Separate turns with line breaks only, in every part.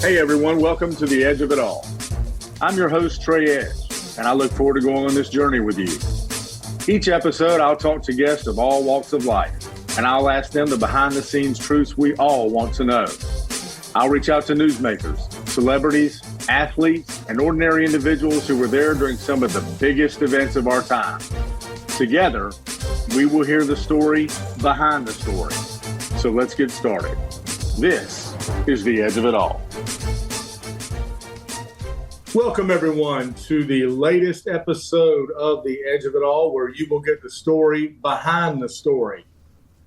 Hey everyone, welcome to The Edge of It All. I'm your host, Trey Edge, and I look forward to going on this journey with you. Each episode, I'll talk to guests of all walks of life, and I'll ask them the behind-the-scenes truths we all want to know. I'll reach out to newsmakers, celebrities, athletes, and ordinary individuals who were there during some of the biggest events of our time. Together, we will hear the story behind the story. So let's get started. This is The Edge of It All. Welcome, everyone, to the latest episode of The Edge of It All, where you will get the story behind the story.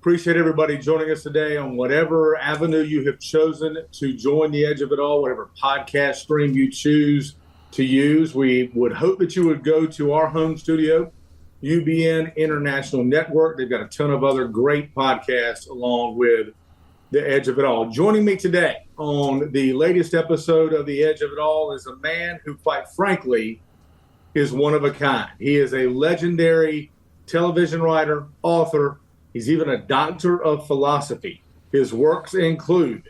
Appreciate everybody joining us today on whatever avenue you have chosen to join The Edge of It All, whatever podcast stream you choose to use. We would hope that you would go to our home studio, UBN International Network. They've got a ton of other great podcasts along with The Edge of It All. Joining me today on the latest episode of The Edge of It All is a man who, quite frankly, is one of a kind. He is a legendary television writer, author. He's even a doctor of philosophy. His works include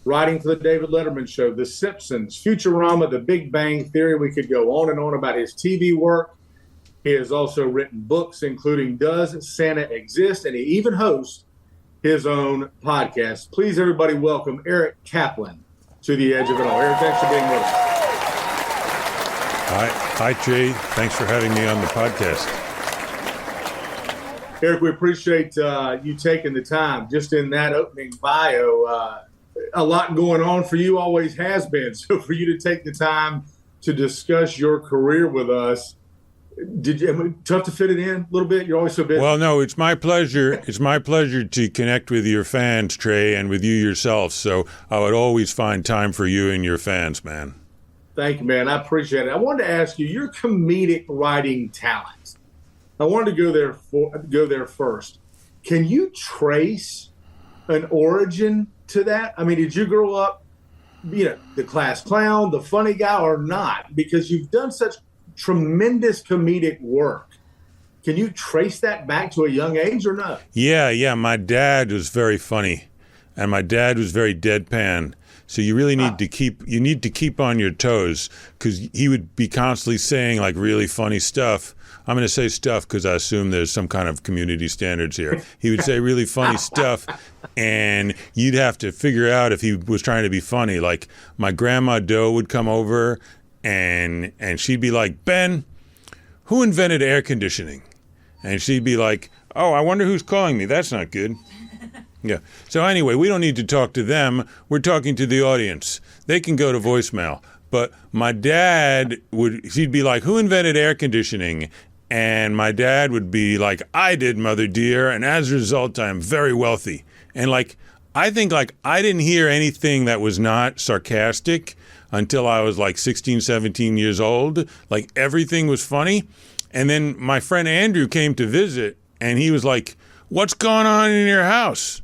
writing for the David Letterman Show, The Simpsons, Futurama, The Big Bang Theory. We could go on and on about his TV work. He has also written books, including Does Santa Exist? And he even hosts his own podcast. Please, everybody, welcome Eric Kaplan to The Edge of It All. Eric, thanks for being with us.
Hi, Trey. Thanks for having me on the podcast.
Eric, we appreciate you taking the time. Just in that opening bio, a lot going on for you, always has been. So for you to take the time to discuss your career with us, tough to fit it in a little bit? You're always so busy.
Well, no, it's my pleasure. It's my pleasure to connect with your fans, Trey, and with you yourself. So I would always find time for you and your fans, man.
Thank you, man. I appreciate it. I wanted to ask you, your comedic writing talent. I wanted to go there first. Can you trace an origin to that? I mean, did you grow up, the class clown, the funny guy, or not? Because you've done such tremendous comedic work. Can you trace that back to a young age or not?
Yeah. My dad was very funny, and my dad was very deadpan. So you really need to keep on your toes, because he would be constantly saying like really funny stuff. I'm going to say stuff because I assume there's some kind of community standards here. He would say really funny stuff, and you'd have to figure out if he was trying to be funny. Like my grandma Doe would come over, and she'd be like, Ben, who invented air conditioning? And she'd be like, oh, I wonder who's calling me. That's not good. Yeah. So anyway, we don't need to talk to them. We're talking to the audience. They can go to voicemail. But my dad she'd be like, who invented air conditioning? And my dad would be like, I did, mother dear. And as a result, I'm very wealthy. And I think I didn't hear anything that was not sarcastic until I was like 16, 17 years old. Like everything was funny. And then my friend Andrew came to visit, and he was like, what's going on in your house?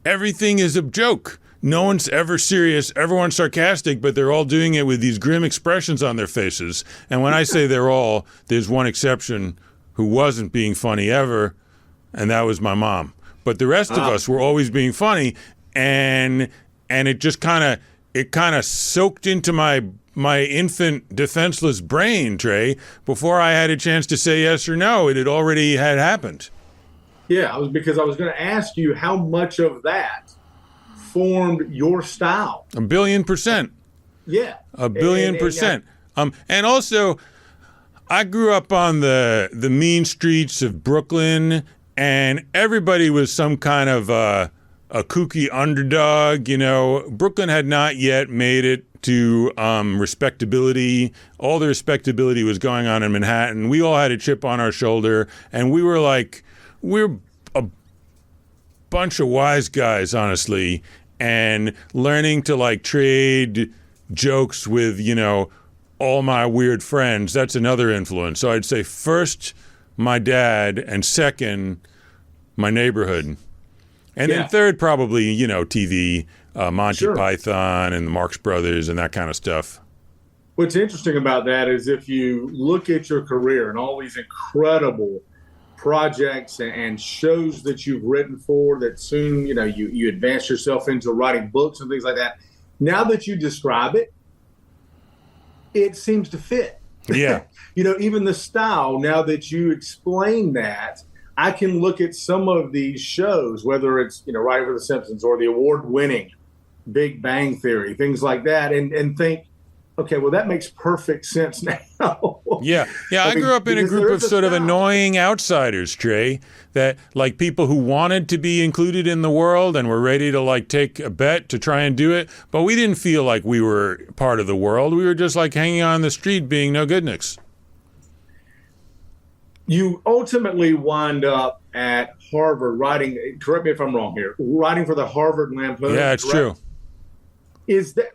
Everything is a joke. No one's ever serious. Everyone's sarcastic, but they're all doing it with these grim expressions on their faces. And when I say there's one exception who wasn't being funny ever, and that was my mom. But the rest of us were always being funny, and it just kind of soaked into my infant defenseless brain, Trey. Before I had a chance to say yes or no, it had already happened.
Yeah, because I was going to ask you how much of that formed your style.
1,000,000,000%.
Yeah.
1,000,000,000%. And also, I grew up on the mean streets of Brooklyn, and everybody was some kind of a kooky underdog. Brooklyn had not yet made it to respectability. All the respectability was going on in Manhattan. We all had a chip on our shoulder, and we're a bunch of wise guys, honestly, and learning to trade jokes with, all my weird friends. That's another influence. So I'd say first my dad, and second my neighborhood. And then third, probably, TV, Monty Python and the Marx Brothers and that kind of stuff.
What's interesting about that is if you look at your career and all these incredible projects and shows that you've written for that soon, you advance yourself into writing books and things like that, Now that you describe it, it seems to fit.
Yeah.
Even the style, now that you explain that, I can look at some of these shows, whether it's, Writing for the Simpsons or the award-winning Big Bang Theory, things like that, and think, okay, well, that makes perfect sense now.
Yeah. I grew up in a group of sort of annoying outsiders, Trey, that like people who wanted to be included in the world and were ready to like take a bet to try and do it, but we didn't feel like we were part of the world. We were just like hanging on the street being no goodniks.
You ultimately wind up at Harvard writing, correct me if I'm wrong here, writing for the Harvard Lampoon.
Yeah, it's true.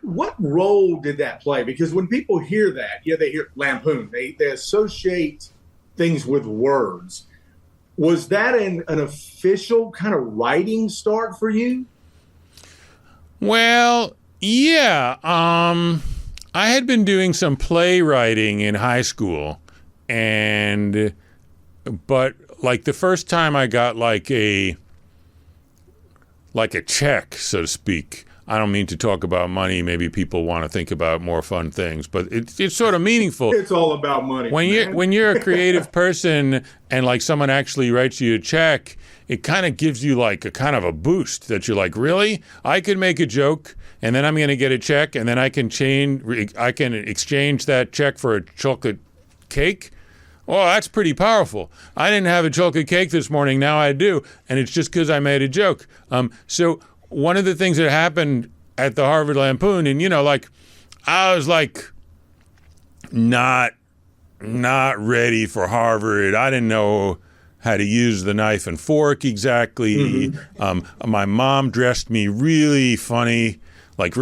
What role did that play? Because when people hear that, they hear Lampoon, they associate things with words. Was that an official kind of writing start for you?
Well, yeah. I had been doing some playwriting in high school, but like the first time I got like a check, so to speak. I don't mean to talk about money. Maybe people want to think about more fun things, but it's sort of meaningful.
It's all about money.
When you're a creative person and like someone actually writes you a check, it kind of gives you like a kind of a boost that you're like, really? I could make a joke and then I'm going to get a check and then I can exchange that check for a chocolate cake. Oh, that's pretty powerful. I didn't have a chocolate cake this morning. Now I do. And it's just because I made a joke. So one of the things that happened at the Harvard Lampoon, and I was like not ready for Harvard. I didn't know how to use the knife and fork exactly. Mm-hmm. My mom dressed me really funny. Like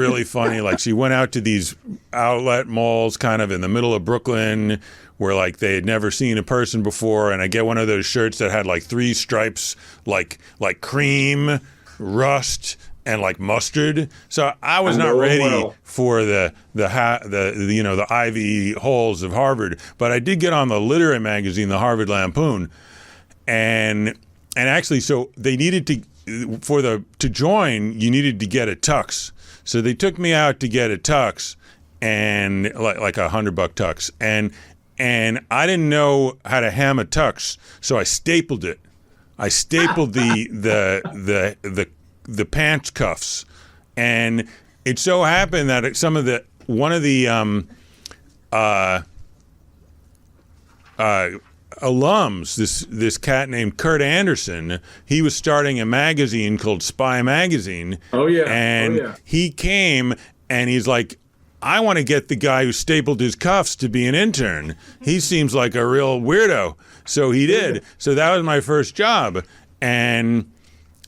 she went out to these outlet malls kind of in the middle of Brooklyn where like they had never seen a person before. And I get one of those shirts that had like 3 stripes, like cream, rust, and like mustard. So I was not ready for the Ivy halls of Harvard, but I did get on the literary magazine, the Harvard Lampoon, and actually, so they needed to join, you needed to get a tux. So they took me out to get a tux, and like $100 tux, and I didn't know how to hem a tux, so I stapled it. I stapled the pants cuffs, and it so happened that one of the alums, this cat named Kurt Anderson, he was starting a magazine called Spy Magazine.
Oh yeah,
and he came and he's like, I want to get the guy who stapled his cuffs to be an intern. He seems like a real weirdo. So he did. So that was my first job. And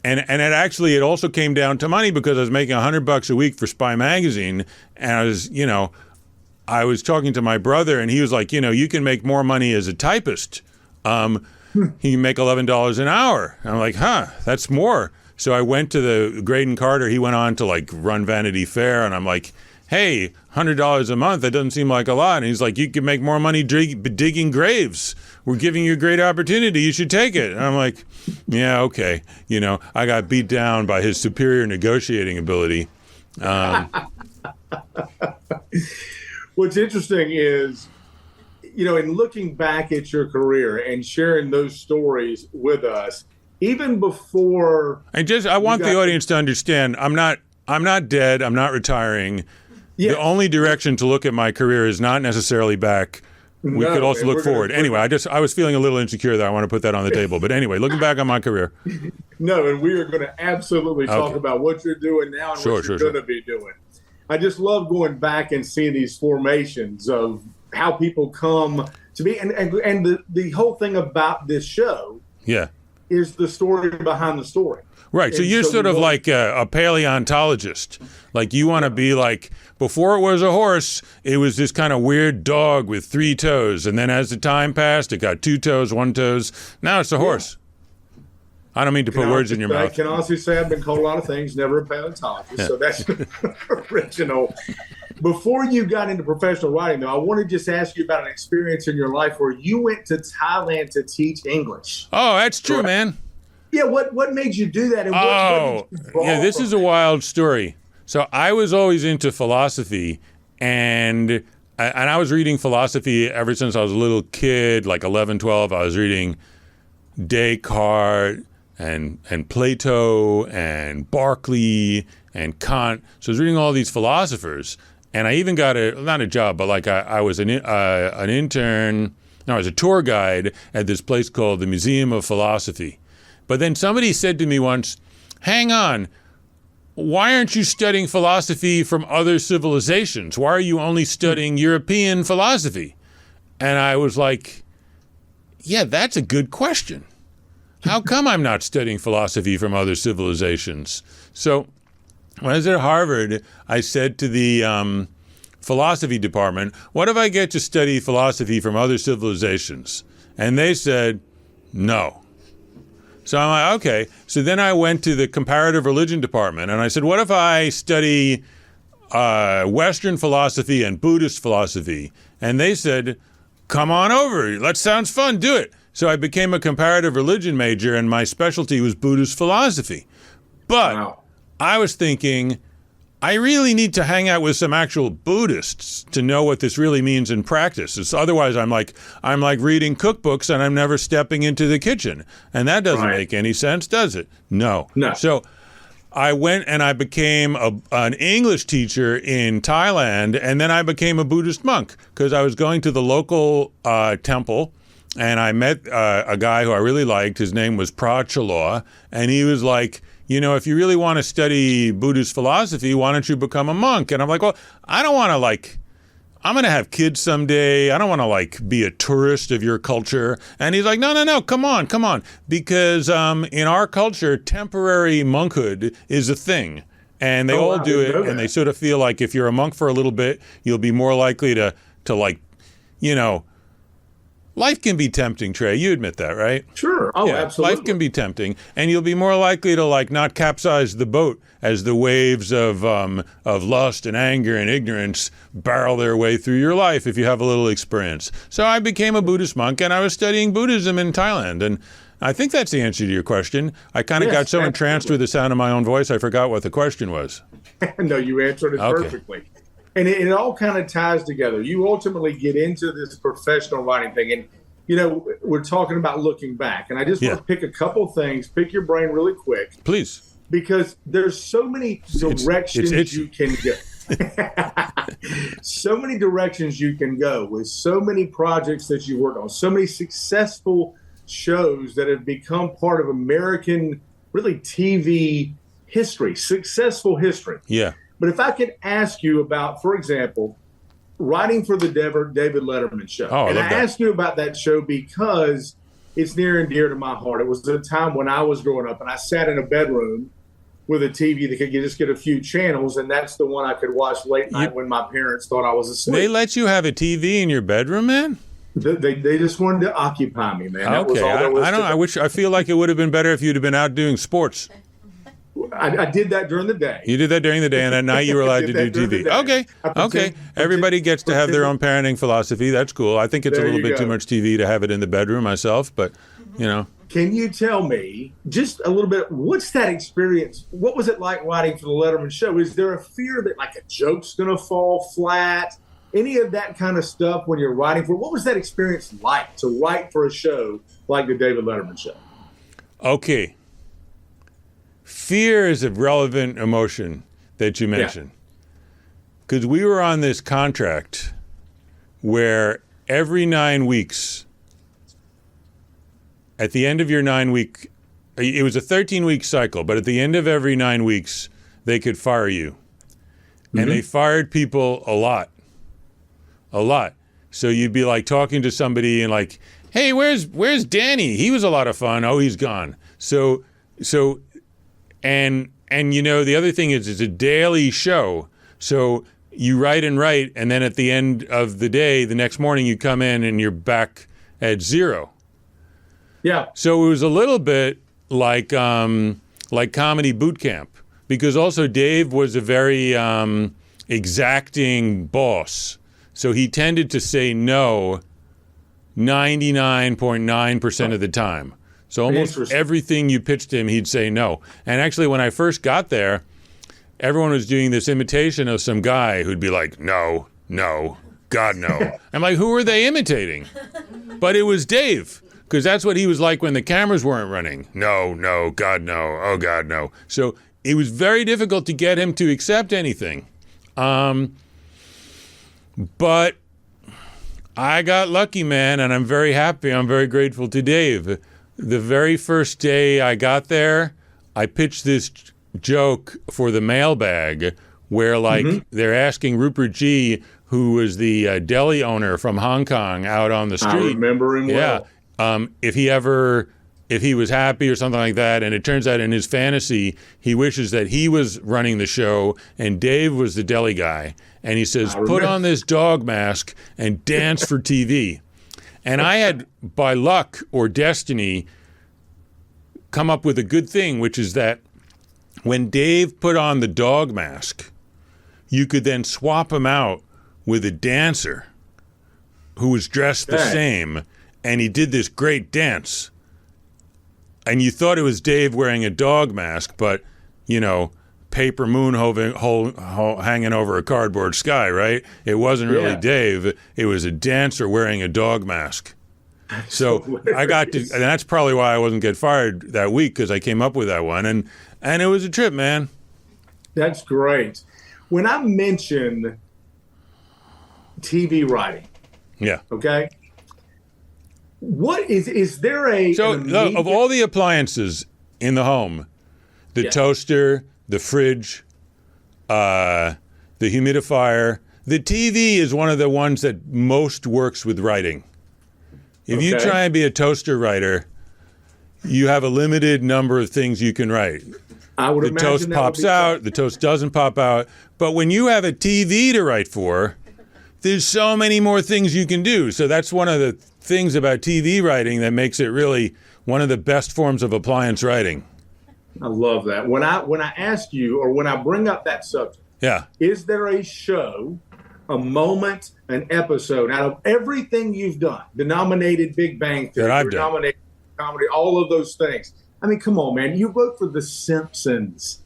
it also came down to money because I was making $100 a week for Spy Magazine. And I was talking to my brother and he was like, you can make more money as a typist. You can make $11 an hour. And I'm like, that's more. So I went to the Graydon Carter. He went on to like run Vanity Fair. And I'm like, hey, $100 a month, that doesn't seem like a lot. And he's like, you can make more money digging graves. We're giving you a great opportunity. You should take it. And I'm like, yeah, okay. I got beat down by his superior negotiating ability.
What's interesting is, in looking back at your career and sharing those stories with us, even before...
I want the audience to understand, I'm not dead. I'm not retiring. Yes. The only direction to look at my career is not necessarily back. We could also look forward. Anyway, I was feeling a little insecure there. I want to put that on the table. But anyway, looking back on my career.
No, and we are going to absolutely talk about what you're doing now and what you're going to be doing. I just love going back and seeing these formations of how people come to be. And the whole thing about this show is the story behind the story.
Right. So you're sort of like a paleontologist. Like you want to be like, before it was a horse, it was this kind of weird dog with 3 toes. And then as the time passed, it got 2 toes, 1 toes. Now it's a horse. I don't mean to put words in your mouth.
I can honestly say I've been called a lot of things, never a paleontologist. So that's original. Before you got into professional writing, though, I want to just ask you about an experience in your life where you went to Thailand to teach English.
Oh, that's true, man.
Yeah, what made you do that? And
this is a wild story. So I was always into philosophy, and I was reading philosophy ever since I was a little kid, like 11, 12. I was reading Descartes and Plato and Berkeley and Kant. So I was reading all these philosophers, and I even got not a job, but like I was an intern. No, I was a tour guide at this place called the Museum of Philosophy. But then somebody said to me once, hang on, why aren't you studying philosophy from other civilizations? Why are you only studying European philosophy? And I was like, yeah, that's a good question. How come I'm not studying philosophy from other civilizations? So when I was at Harvard, I said to the philosophy department, what if I get to study philosophy from other civilizations? And they said, no. So I'm like, okay. So then I went to the comparative religion department, and I said, what if I study Western philosophy and Buddhist philosophy? And they said, come on over. That sounds fun. Do it. So I became a comparative religion major, and my specialty was Buddhist philosophy. But wow. I was thinking, I really need to hang out with some actual Buddhists to know what this really means in practice. Otherwise, I'm like reading cookbooks and I'm never stepping into the kitchen. And that doesn't make any sense, does it? No. So I went and I became an English teacher in Thailand, and then I became a Buddhist monk because I was going to the local temple, and I met a guy who I really liked. His name was Pra Chaloa, and he was like, you know, if you really want to study Buddhist philosophy, why don't you become a monk? And I'm like, well, I don't want to I'm going to have kids someday. I don't want to be a tourist of your culture. And he's like, no, come on. Because in our culture, temporary monkhood is a thing. And they all do it. And they sort of feel like if you're a monk for a little bit, you'll be more likely to life can be tempting, Trey. You admit that, right?
Sure. Oh, yeah, absolutely.
Life can be tempting, and you'll be more likely to not capsize the boat as the waves of lust and anger and ignorance barrel their way through your life if you have a little experience. So I became a Buddhist monk, and I was studying Buddhism in Thailand, and I think that's the answer to your question. I kind of got so entranced with the sound of my own voice, I forgot what the question was.
No, you answered it perfectly. And it all kind of ties together. You ultimately get into this professional writing thing. And, we're talking about looking back. And I just want to pick a couple things, pick your brain really quick.
Please.
Because there's so many directions you can go. So many directions you can go with so many projects that you work on, so many successful shows that have become part of American, really, TV history, successful history.
Yeah.
But if I could ask you about, for example, writing for the David Letterman show. And I ask you about that show because it's near and dear to my heart. It was a time when I was growing up, and I sat in a bedroom with a TV that could just get a few channels, and that's the one I could watch late night when my parents thought I was asleep.
They let you have a TV in your bedroom, man?
They just wanted to occupy me, man.
Okay, I feel like it would have been better if you'd have been out doing sports.
I did that during the day.
You did that during the day, and at night you were allowed to do TV. Okay. Everybody gets to have their own parenting philosophy. That's cool. I think it's a little bit too much TV to have it in the bedroom myself, but,
Can you tell me just a little bit, what's that experience? What was it like writing for the Letterman show? Is there a fear that a joke's going to fall flat? Any of that kind of stuff when you're writing for? What was that experience like to write for a show like the David Letterman show?
Okay. Fear is a relevant emotion that you mentioned. Because we were on this contract where every 9 weeks, at the end of your 9 week, it was a 13-week cycle, but at the end of every 9 weeks, they could fire you. Mm-hmm. And they fired people a lot. So you'd be talking to somebody and hey, where's Danny? He was a lot of fun. Oh, he's gone. And the other thing is it's a daily show. So you write, and then at the end of the day, the next morning you come in and you're back at zero.
Yeah.
So it was a little bit like comedy boot camp, because also Dave was a very exacting boss. So he tended to say no 99.9% of the time. So almost everything you pitched him, he'd say no. And actually, when I first got there, everyone was doing this imitation of some guy who'd be like, no, no, God, no. I'm like, who are they imitating? But it was Dave, because that's what he was like when the cameras weren't running. No, no, God, no. Oh, God, no. So it was very difficult to get him to accept anything. But I got lucky, man, and I'm very happy. I'm very grateful to Dave. The very first day I got there, I pitched this joke for the mailbag where, like, they're asking Rupert G., who was the deli owner from Hong Kong out on the street.
I remember him well.
If he was happy or something like that, and it turns out in his fantasy, he wishes that he was running the show and Dave was the deli guy. And he says, put on this dog mask and dance for TV. And I had, by luck or destiny, come up with a good thing, which is that when Dave put on the dog mask, you could then swap him out with a dancer who was dressed the same, and he did this great dance. And you thought it was Dave wearing a dog mask, but, you know, paper moon hanging over a cardboard sky, right? It wasn't really Dave. It was a dancer wearing a dog mask. So I got to, and that's probably why I wasn't get fired that week, because I came up with that one. And it was a trip, man.
That's great. When I mention TV writing, okay, what is there a...
So of all the appliances in the home, the toaster, the fridge, the humidifier, the TV is one of the ones that most works with writing. If you try and be a toaster writer, you have a limited number of things you can write.
I would imagine
the toast pops out, the toast doesn't pop out. But when you have a TV to write for, there's so many more things you can do. So that's one of the things about TV writing that makes it really one of the best forms of appliance writing.
I love that. When I ask you, or when I bring up that subject, is there a show, a moment, an episode out of everything you've done, the nominated Big Bang Theory, nominated comedy, all of those things? I mean, come on, man. You wrote for The Simpsons.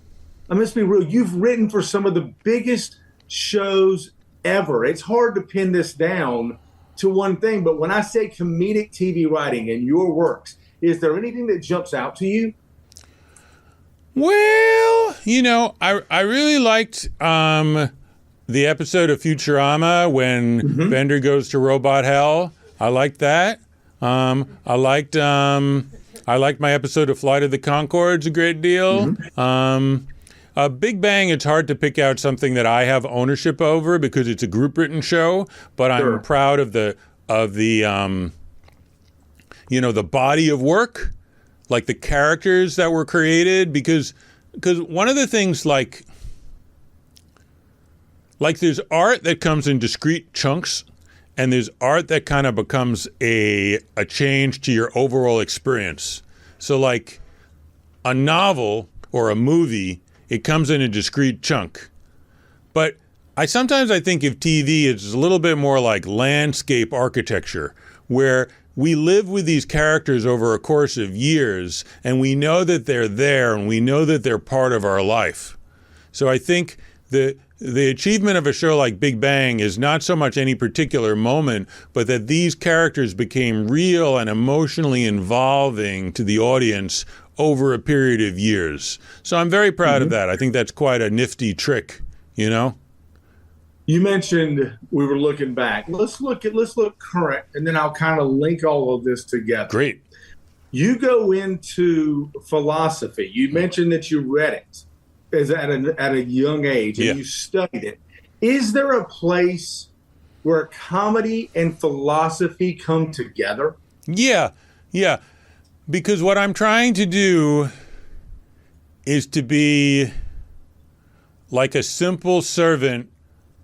I mean, let's be real. You've written for some of the biggest shows ever. It's hard to pin this down to one thing, but when I say comedic TV writing and your works, is there anything that jumps out to you?
Well, you know, I really liked the episode of Futurama when Bender goes to robot hell. I liked that. I liked my episode of Flight of the Conchords a great deal. Big Bang, it's hard to pick out something that I have ownership over because it's a group written show, but I'm proud of the you know, the body of work, like the characters that were created, because one of the things like there's art that comes in discrete chunks, and there's art that kind of becomes a change to your overall experience. So like a novel or a movie, it comes in a discrete chunk. But I sometimes think of TV as a little bit more like landscape architecture, where we live with these characters over a course of years, and we know that they're there, and we know that they're part of our life. So I think the achievement of a show like Big Bang is not so much any particular moment, but that these characters became real and emotionally involving to the audience over a period of years. So I'm very proud of that. I think that's quite a nifty trick, you know?
You mentioned we were looking back. Let's look current, and then I'll kind of link all of this together.
Great.
You go into philosophy. You mentioned that you read it at a young age, and you studied it. Is there a place where comedy and philosophy come together? Yeah.
Because what I'm trying to do is to be like a simple servant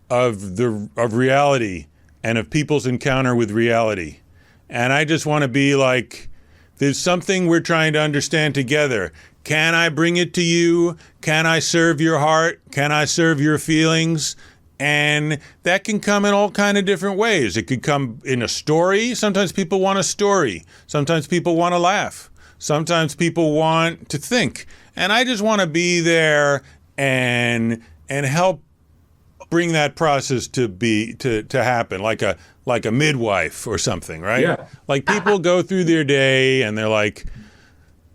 of reality and of people's encounter with reality. And I just want to be like, there's something we're trying to understand together. Can I bring it to you? Can I serve your heart? Can I serve your feelings? And that can come in all kind of different ways. It could come in a story. Sometimes people want a story. Sometimes people want to laugh. Sometimes people want to think. And I just want to be there and help bring that process to happen, like a midwife or something, right?
Yeah.
Like people go through their day and they're like,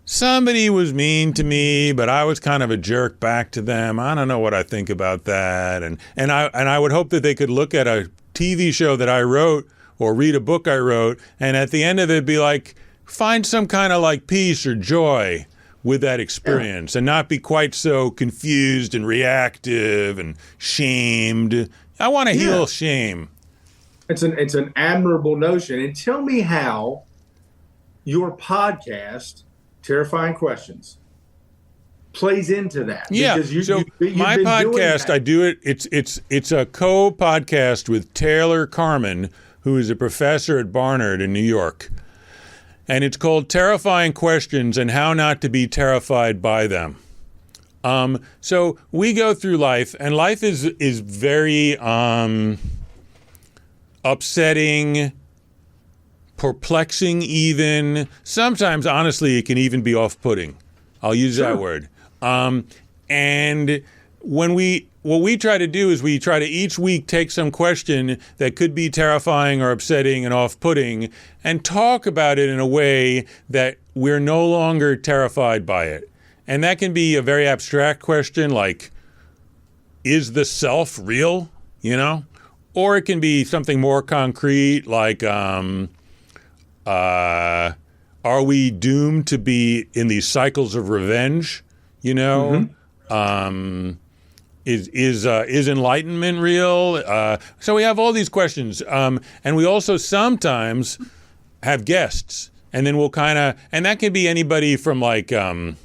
somebody was mean to me, but I was kind of a jerk back to them. I don't know what I think about that. And I would hope that they could look at a TV show that I wrote or read a book I wrote, and at the end of it be like, find some kind of like peace or joy with that experience and not be quite so confused and reactive and shamed. I want to heal shame.
It's an admirable notion. And tell me how your podcast, Terrifying Questions, plays into that.
Yeah.
Because
my podcast, I do it. It's a co-podcast with Taylor Carmen, who is a professor at Barnard in New York. And it's called Terrifying Questions and How Not to Be Terrified by Them. So we go through life, and life is very upsetting, perplexing even. Sometimes, honestly, it can even be off-putting. I'll use that word. And what we try to do is we try to each week take some question that could be terrifying or upsetting and off-putting and talk about it in a way that we're no longer terrified by it. And that can be a very abstract question like, is the self real? You know? Or it can be something more concrete like, are we doomed to be in these cycles of revenge? You know? Is enlightenment real? So we have all these questions. And we also sometimes have guests. And then we'll and that can be anybody from like a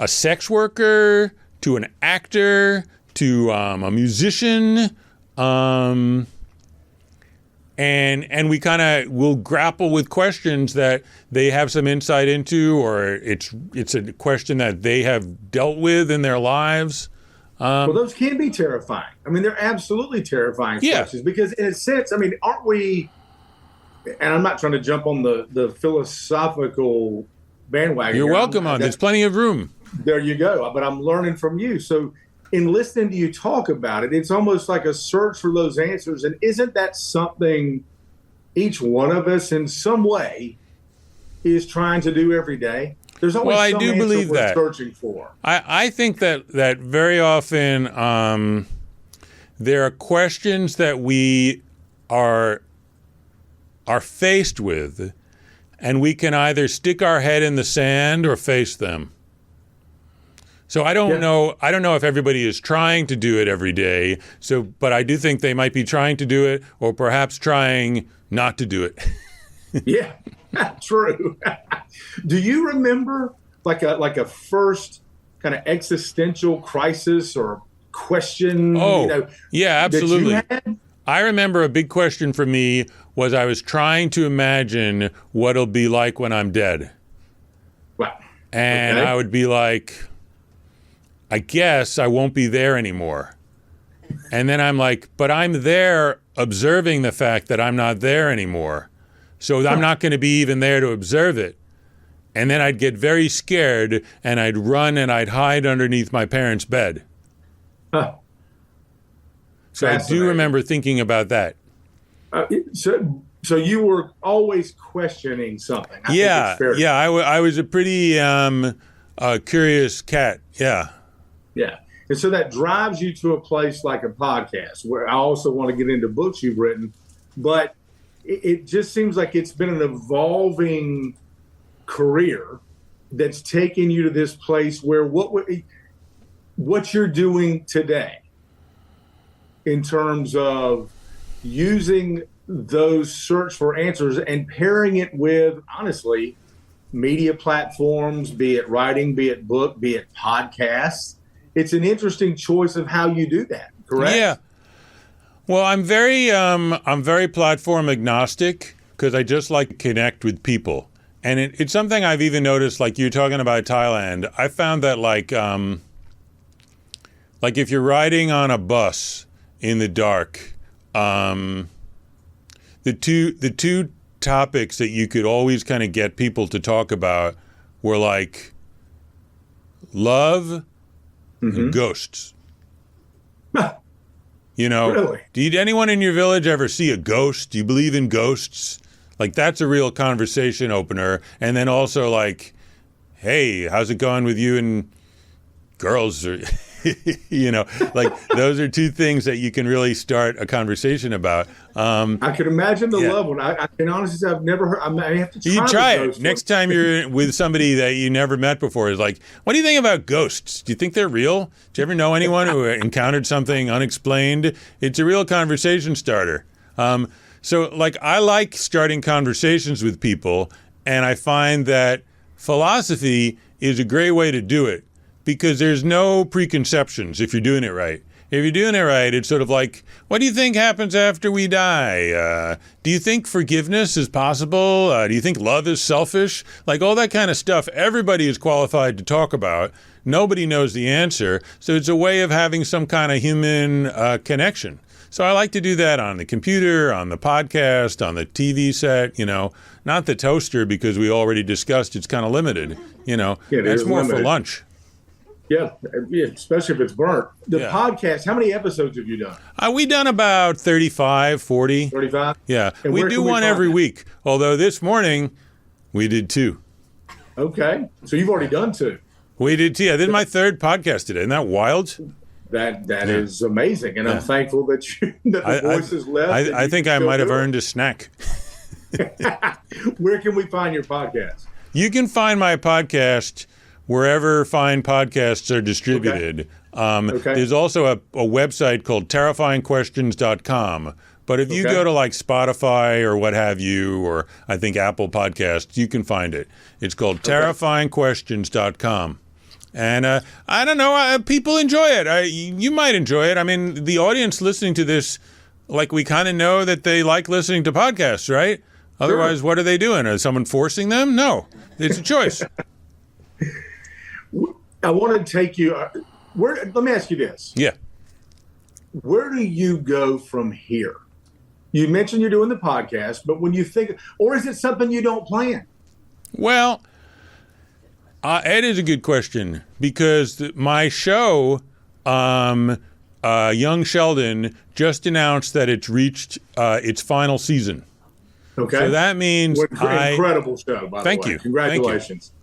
sex worker to an actor to a musician. And we will grapple with questions that they have some insight into, or it's a question that they have dealt with in their lives.
Well, those can be terrifying. I mean, they're absolutely terrifying questions because, in a sense, I mean, aren't we? And I'm not trying to jump on the philosophical bandwagon.
You're welcome on. There's plenty of room.
There you go. But I'm learning from you. So, in listening to you talk about it, it's almost like a search for those answers. And isn't that something each one of us, in some way, is trying to do every day? There's always
I
some
do
answer
believe
we're
that.
searching for.
I think that very often there are questions that we are faced with, and we can either stick our head in the sand or face them. So I don't know if everybody is trying to do it every day. But I do think they might be trying to do it, or perhaps trying not to do it.
Yeah, true. Do you remember like a first kind of existential crisis or question?
Oh, yeah, absolutely.
That you had?
I remember a big question for me was I was trying to imagine what it'll be like when I'm dead.
Wow.
And I would be like, I guess I won't be there anymore. And then I'm like, but I'm there observing the fact that I'm not there anymore. So I'm not going to be even there to observe it. And then I'd get very scared and I'd run and I'd hide underneath my parents' bed.
Huh.
So I do remember thinking about that.
So you were always questioning something.
I was a pretty curious cat. Yeah.
Yeah. And so that drives you to a place like a podcast, where I also want to get into books you've written, but it just seems like it's been an evolving career that's taken you to this place where what you're doing today in terms of using those search for answers and pairing it with, honestly, media platforms, be it writing, be it book, be it podcasts. It's an interesting choice of how you do that, correct?
Yeah. Well, I'm very platform agnostic because I just like to connect with people. And it's something I've even noticed, like you're talking about Thailand. I found that like if you're riding on a bus in the dark, the two topics that you could always kind of get people to talk about were like love Ghosts.
Really?
Did anyone in your village ever see a ghost? Do you believe in ghosts? Like, that's a real conversation opener. And then also, like, hey, how's it going with you and girls? Or, like, those are two things that you can really start a conversation about.
I can imagine the level. I can honestly say I've never heard. I may have to try.
You try it next time you're with somebody that you never met before. Is like, what do you think about ghosts? Do you think they're real? Do you ever know anyone who encountered something unexplained? It's a real conversation starter. So, like, I like starting conversations with people, and I find that philosophy is a great way to do it because there's no preconceptions if you're doing it right. If you're doing it right, it's sort of like, what do you think happens after we die? Do you think forgiveness is possible? Do you think love is selfish? Like, all that kind of stuff, everybody is qualified to talk about. Nobody knows the answer. So it's a way of having some kind of human connection. So I like to do that on the computer, on the podcast, on the TV set, not the toaster because we already discussed it's kind of limited, That's more limited. For lunch.
Yeah, especially if it's burnt. The podcast, how many episodes have you done?
We've done about 35, 40.
35?
Yeah, we do one every week, although this morning we did 2.
Okay, so you've already done 2.
We did 2. I did my 3rd podcast today. Isn't that wild?
That is amazing, and I'm thankful that the voice has left.
I think I might have earned a snack.
Where can we find your podcast?
You can find my podcast wherever fine podcasts are distributed. Okay. There's also a website called terrifyingquestions.com. But if you go to like Spotify or what have you, or I think Apple Podcasts, you can find it. It's called terrifyingquestions.com. And I don't know, people enjoy it. You might enjoy it. I mean, the audience listening to this, like, we kind of know that they like listening to podcasts, right? Otherwise, what are they doing? Is someone forcing them? No, it's a choice.
I want to take you. Let me ask you this.
Yeah.
Where do you go from here? You mentioned you're doing the podcast, but when you think, or is it something you don't plan?
Well, Ed is a good question because my show, Young Sheldon, just announced that it's reached its final season.
Okay.
So that means
incredible show, by the way.
Thank you.
Congratulations.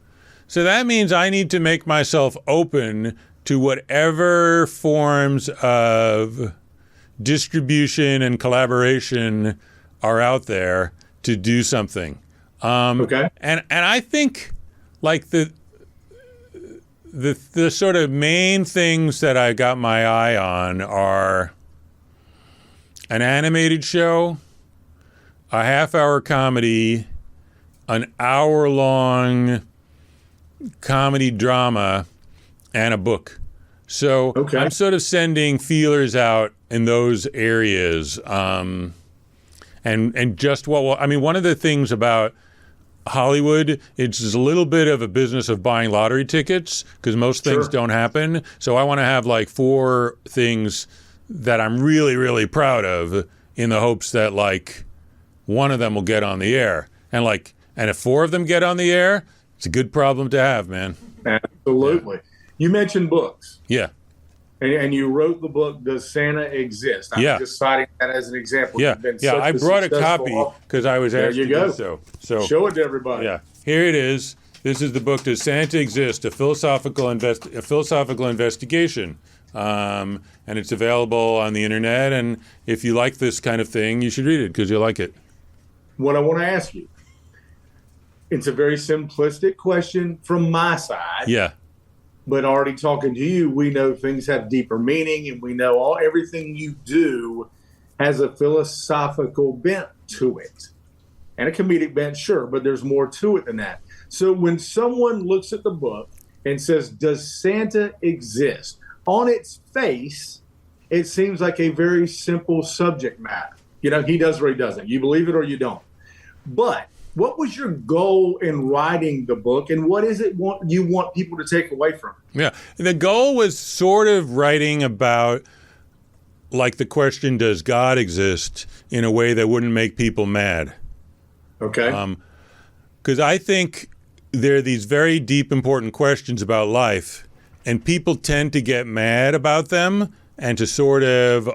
So that means I need to make myself open to whatever forms of distribution and collaboration are out there to do something.
Okay.
And I think like the sort of main things that I got my eye on are an animated show, a half-hour comedy, an hour-long comedy drama, and a book. So I'm sort of sending feelers out in those areas. And just one of the things about Hollywood, it's a little bit of a business of buying lottery tickets because most things don't happen. So I want to have like 4 things that I'm really, really proud of in the hopes that like one of them will get on the air. And if 4 of them get on the air, it's a good problem to have, man.
Absolutely. Yeah. You mentioned books.
Yeah.
And you wrote the book, Does Santa Exist? I'm just citing that as an example.
Yeah, I brought a copy because I was asked to do so.
Show it to everybody.
Yeah, here it is. This is the book, Does Santa Exist? A philosophical investigation. And it's available on the internet. And if you like this kind of thing, you should read it because you'll like it.
What I want to ask you, it's a very simplistic question from my side.
Yeah.
But already talking to you, we know things have deeper meaning, and we know everything you do has a philosophical bent to it. And a comedic bent, sure, but there's more to it than that. So when someone looks at the book and says, Does Santa exist? On its face, it seems like a very simple subject matter. He does or he doesn't. You believe it or you don't. But what was your goal in writing the book, and what is it you want people to take away from it?
Yeah, the goal was sort of writing about, like, the question, does God exist, in a way that wouldn't make people mad.
Okay.
Because I think there are these very deep, important questions about life, and people tend to get mad about them and to sort of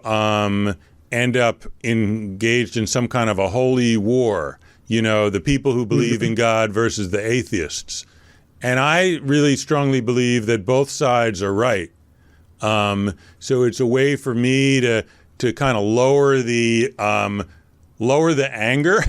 end up engaged in some kind of a holy war. You know, the people who believe in God versus the atheists. And I really strongly believe that both sides are right. So it's a way for me to kind of lower the anger,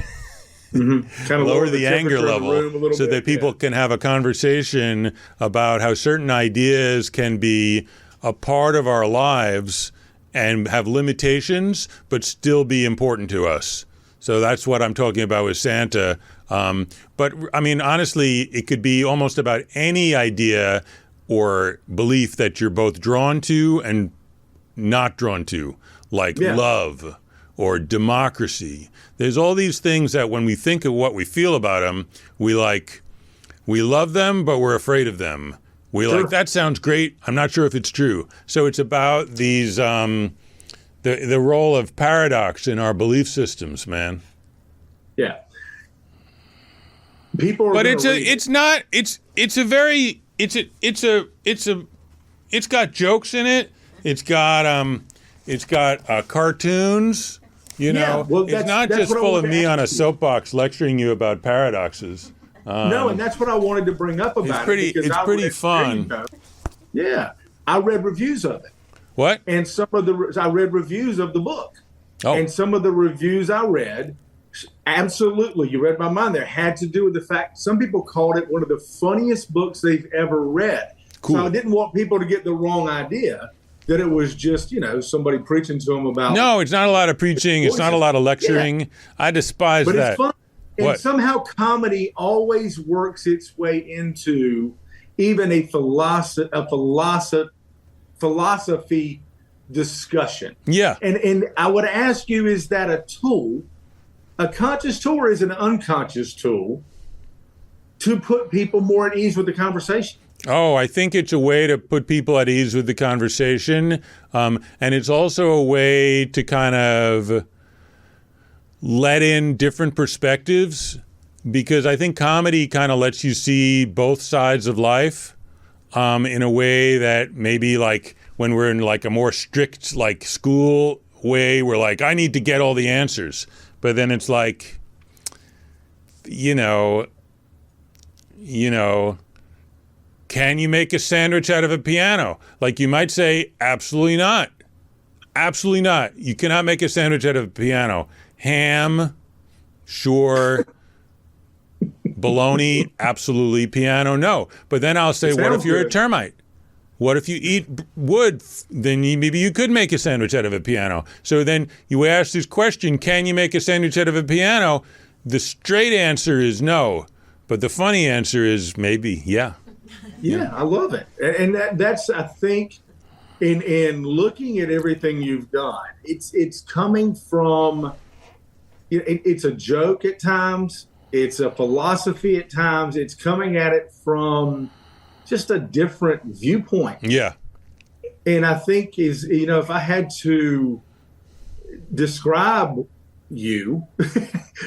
Kind of
lower the anger level, so that people
yeah.
can have a conversation about how certain ideas can be a part of our lives and have limitations, but still be important to us. So that's what I'm talking about with Santa. But I mean, honestly, it could be almost about any idea or belief that you're both drawn to and not drawn to, like love or democracy. There's all these things that when we think of what we feel about them, we love them, but we're afraid of them. Like, that sounds great. I'm not sure if it's true. So it's about these, the role of paradox in our belief systems, man.
Yeah. People are,
but it's got jokes in it. It's got cartoons. You know,
well,
it's not just full of me on a soapbox lecturing you about paradoxes.
No, and that's what I wanted to bring up about it.
It's pretty fun.
Yeah, I read reviews of it.
What?
And I read reviews of the book.
Oh.
And some of the reviews I read, absolutely, you read my mind there, had to do with the fact some people called it one of the funniest books they've ever read.
Cool.
So I didn't want people to get the wrong idea that it was just, you know, somebody preaching to them about.
No, it's not a lot of preaching. It's not a lot of lecturing. Yeah. I despise
but
that.
It's fun. And somehow comedy always works its way into even a philosophy discussion.
Yeah.
And I would ask you, is that a tool, a conscious tool, or is it an unconscious tool to put people more at ease with the conversation?
Oh, I think it's a way to put people at ease with the conversation. And it's also a way to kind of let in different perspectives, because I think comedy kind of lets you see both sides of life in a way that maybe, like, when we're in like a more strict like school way, we're like, I need to get all the answers. But then it's like, you know, can you make a sandwich out of a piano? Like, you might say, absolutely not. Absolutely not. You cannot make a sandwich out of a piano. Ham, sure. Bologna, absolutely. Piano, no. But then I'll say, what if you're a termite? What if you eat wood? Then maybe you could make a sandwich out of a piano. So then you ask this question, can you make a sandwich out of a piano? The straight answer is no. But the funny answer is maybe, yeah.
Yeah, I love it. And that's, I think, in looking at everything you've done, it's coming from, it's a joke at times. It's a philosophy at times. It's coming at it from just a different viewpoint.
Yeah.
And I think if I had to describe you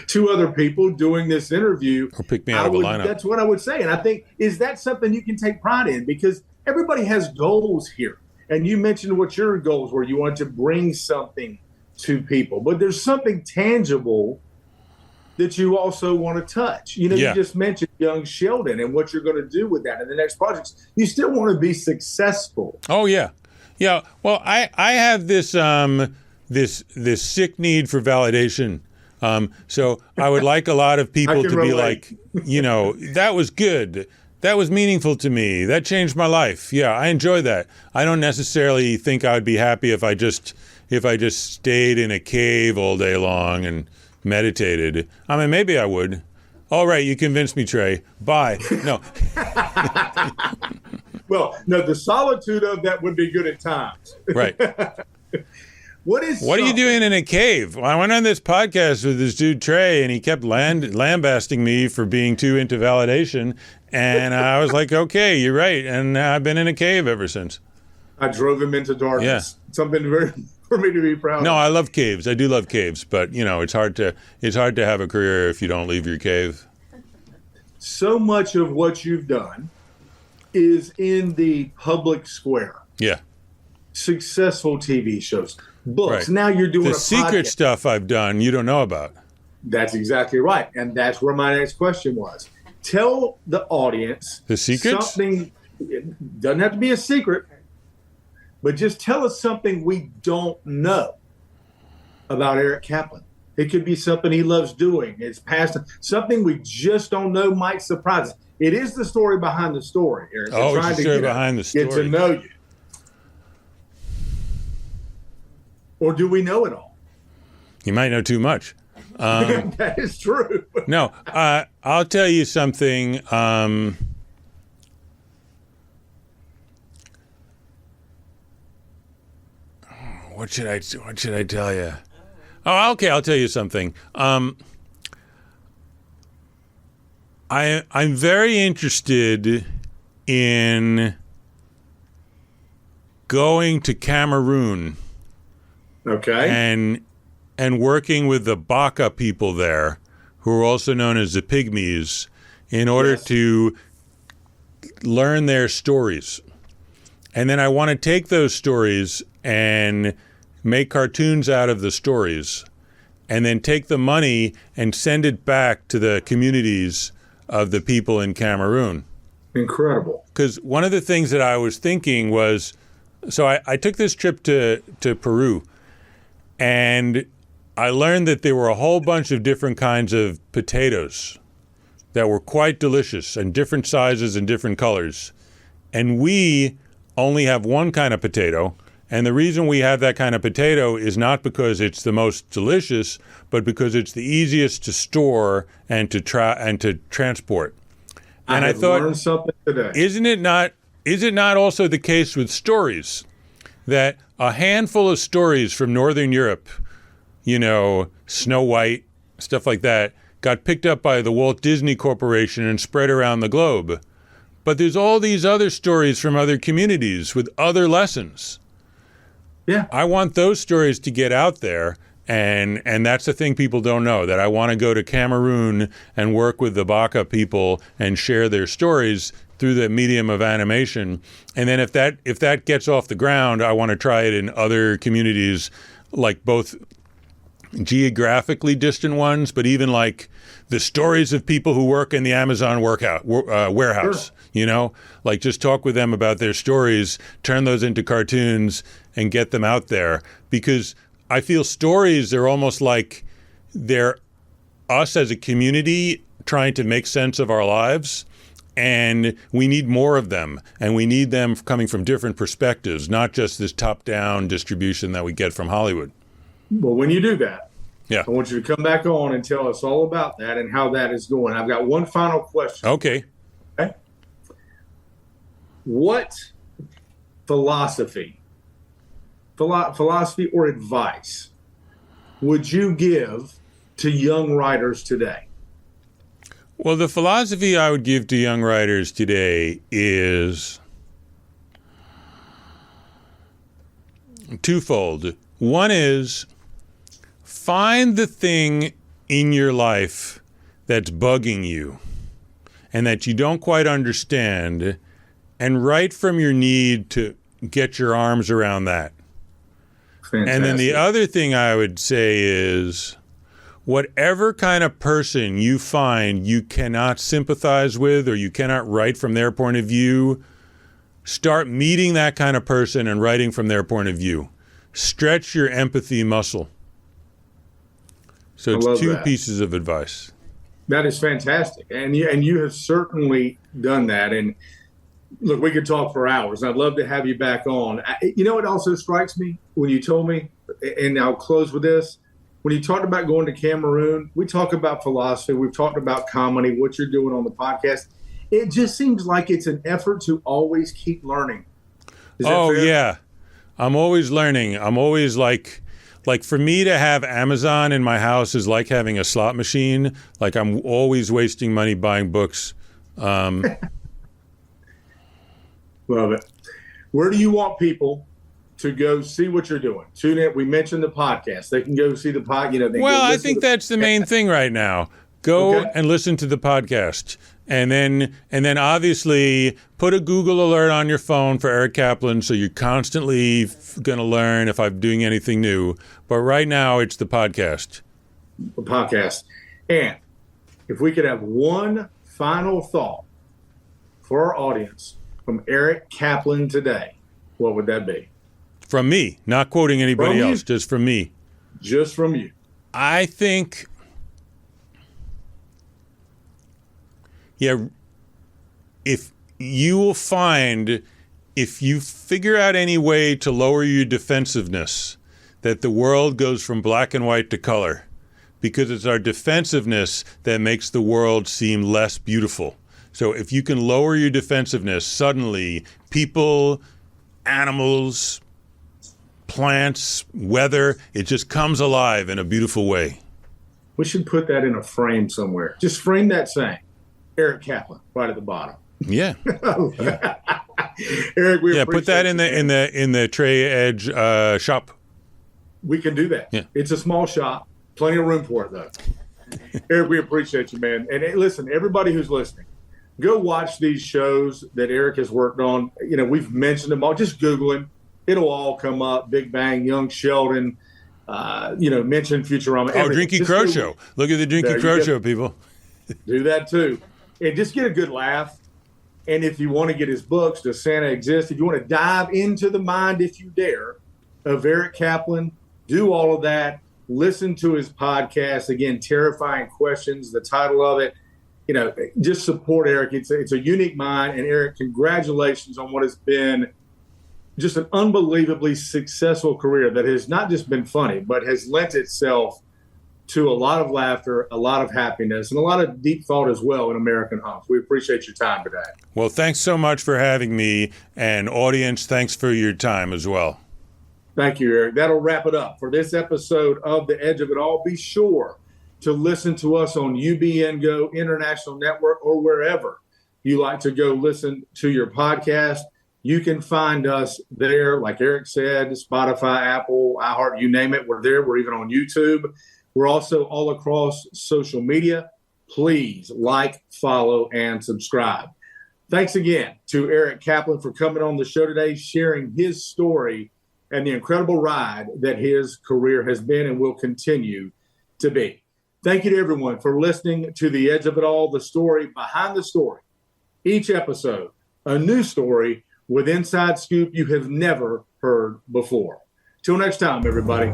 to other people doing this interview,
or pick me out of a lineup,
that's what I would say. And I think, is that something you can take pride in? Because everybody has goals here. And you mentioned what your goals were. You want to bring something to people, but there's something tangible that you also want to touch. You just mentioned young Sheldon and what you're going to do with that in the next projects. You still want to be successful.
Oh, yeah. Yeah. Well, I have this this sick need for validation. So I would like a lot of people to be like, that was good. That was meaningful to me. That changed my life. Yeah, I enjoy that. I don't necessarily think I'd be happy if I just stayed in a cave all day long and meditated. I mean, maybe I would. All right, you convinced me, Trey. Bye. No.
Well, no, the solitude of that would be good at times.
Right.
What
are you doing in a cave? Well, I went on this podcast with this dude, Trey, and he kept lambasting me for being too into validation. And I was like, okay, you're right. And I've been in a cave ever since.
I drove him into darkness. Yeah. Something for me to be proud of.
No, I love caves. I do love caves, but it's hard to have a career if you don't leave your cave.
So much of what you've done is in the public square.
Yeah.
Successful TV shows, books.
Right.
Now you're doing
the
a
secret
podcast.
stuff I've done you don't know about.
That's exactly right. And that's where my next question was. Tell the audience
The secrets?
something. It doesn't have to be a secret, but just tell us something we don't know about Eric Kaplan. It could be something he loves doing. It's past something we just don't know might surprise us. It is the story behind the story, Eric.
Oh, it's the story behind the story.
Get to know you. Or do we know it all?
You might know too much.
That is true.
No, I'll tell you something. What should I tell you? Oh, okay. I'll tell you something. I'm very interested in going to Cameroon.
Okay.
And working with the Baka people there, who are also known as the Pygmies, in order to learn their stories. And then I want to take those stories and make cartoons out of the stories, and then take the money and send it back to the communities of the people in Cameroon.
Incredible.
Because one of the things that I was thinking was, so I took this trip to Peru, and I learned that there were a whole bunch of different kinds of potatoes that were quite delicious and different sizes and different colors. And we only have one kind of potato. And the reason we have that kind of potato is not because it's the most delicious, but because it's the easiest to store and to transport. And I thought,
learned something today.
Is it not also the case with stories, that a handful of stories from Northern Europe, Snow White, stuff like that, got picked up by the Walt Disney Corporation and spread around the globe. But there's all these other stories from other communities with other lessons.
Yeah.
I want those stories to get out there, and that's the thing people don't know, that I want to go to Cameroon and work with the Baka people and share their stories through the medium of animation. And then if that gets off the ground, I want to try it in other communities, like both geographically distant ones, but even like the stories of people who work in the Amazon warehouse,
Sure.
Like just talk with them about their stories, turn those into cartoons and get them out there. Because I feel stories are almost like they're us as a community trying to make sense of our lives. And we need more of them, and we need them coming from different perspectives, not just this top-down distribution that we get from Hollywood.
Well, when you do that,
Yeah.
I want you to come back on and tell us all about that and how that is going. I've got one final question.
Okay.
What philosophy or advice would you give to young writers today?
Well, the philosophy I would give to young writers today is twofold. One is, find the thing in your life that's bugging you and that you don't quite understand, and write from your need to get your arms around that.
Fantastic.
And then the other thing I would say is, whatever kind of person you find you cannot sympathize with or you cannot write from their point of view, start meeting that kind of person and writing from their point of view. Stretch your empathy muscle. So it's two pieces of advice.
That is fantastic. And you have certainly done that. And look, we could talk for hours. I'd love to have you back on. It also strikes me when you told me, and I'll close with this, when you talked about going to Cameroon, we talk about philosophy, we've talked about comedy, what you're doing on the podcast. It just seems like it's an effort to always keep learning. Is that fair?
Yeah. I'm always learning. I'm always like for me to have Amazon in my house is like having a slot machine. Like I'm always wasting money buying books.
Love it. Where do you want people to go see what you're doing? Tune in. We mentioned the podcast. They can go see the podcast.
Well, I think that's the main thing right now. Go
Okay.
and listen to the podcast. And then obviously put a Google alert on your phone for Eric Kaplan so you're constantly going to learn if I'm doing anything new. But right now it's the podcast.
The podcast. And if we could have one final thought for our audience from Eric Kaplan today, what would that be?
From me, not quoting anybody
From you.
else, just from me.
Just from you.
I think, if you will find, if you figure out any way to lower your defensiveness, that the world goes from black and white to color, because it's our defensiveness that makes the world seem less beautiful. So if you can lower your defensiveness, suddenly people, animals, plants, weather, it just comes alive in a beautiful way.
We should put that in a frame somewhere. Just frame that saying. Eric Kaplan, right at the bottom.
Yeah.
Eric, we appreciate
Put that in the Trey Edge shop.
We can do that.
Yeah.
It's a small shop. Plenty of room for it, though. Eric, we appreciate you, man. And listen, everybody who's listening, go watch these shows that Eric has worked on. You know, we've mentioned them all. Just Google him. It'll all come up. Big Bang, Young Sheldon, mention Futurama.
Oh, Drinky Crow Show. Look at the Drinky Crow Show, people.
Do that, too. And just get a good laugh. And if you want to get his books, Does Santa Exist? If you want to dive into the mind, if you dare, of Eric Kaplan, do all of that. Listen to his podcast. Again, Terrifying Questions, the title of it. You know, just support Eric. It's a unique mind. And Eric, congratulations on what has been just an unbelievably successful career that has not just been funny, but has lent itself to a lot of laughter, a lot of happiness, and a lot of deep thought as well in American homes. We appreciate your time today.
Well, thanks so much for having me. And audience, thanks for your time as well.
Thank you, Eric. That'll wrap it up for this episode of The Edge of It All. Be sure to listen to us on UBN Go International Network or wherever you like to go listen to your podcast. You can find us there, like Eric said, Spotify, Apple, iHeart, you name it. We're there. We're even on YouTube. We're also all across social media. Please like, follow, and subscribe. Thanks again to Eric Kaplan for coming on the show today, sharing his story and the incredible ride that his career has been and will continue to be. Thank you to everyone for listening to The Edge of It All, the story behind the story. Each episode, a new story with inside scoop you have never heard before. Till next time, everybody.